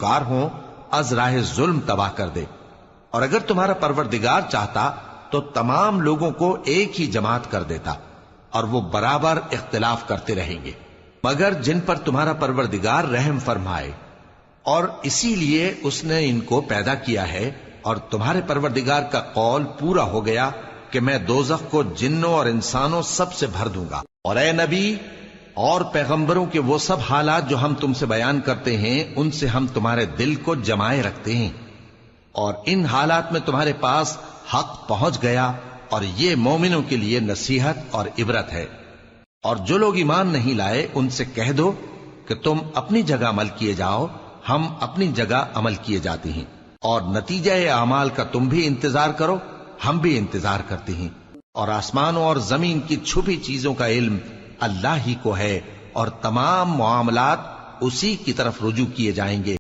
पेरोकार हों अज राह जुल्म तबाह कर दे। और अगर तुम्हारा परवरदिगार चाहता तो तमाम लोगों को एक ही जमात कर देता और वो बराबर इख्तिलाफ करते रहेंगे, मगर जिन पर तुम्हारा परवरदिगार रहम फरमाए। और इसीलिए उसने इनको पैदा किया है। और तुम्हारे परवरदिगार का कौल पूरा हो गया कि मैं दोज़ख को जिन्नों और इंसानों सबसे भर दूंगा। और ए नबी और पैगंबरों के वो सब हालात जो हम तुमसे बयान करते हैं, उनसे हम तुम्हारे दिल को जमाए रखते हैं। और इन हालात में तुम्हारे पास हक पहुंच गया, और ये मोमिनों के लिए नसीहत और इबरत है। और जो लोग ईमान नहीं लाए उनसे कह दो कि तुम अपनी जगह अमल किए जाओ, हम अपनी जगह अमल किए जाते हैं। और नतीजा आमाल का तुम भी इंतजार करो, हम भी इंतजार करते हैं। और आसमानों और जमीन की छुपी चीजों का इल्म अल्लाह ही को है, और तमाम मामलात उसी की तरफ रुजू किए जाएंगे।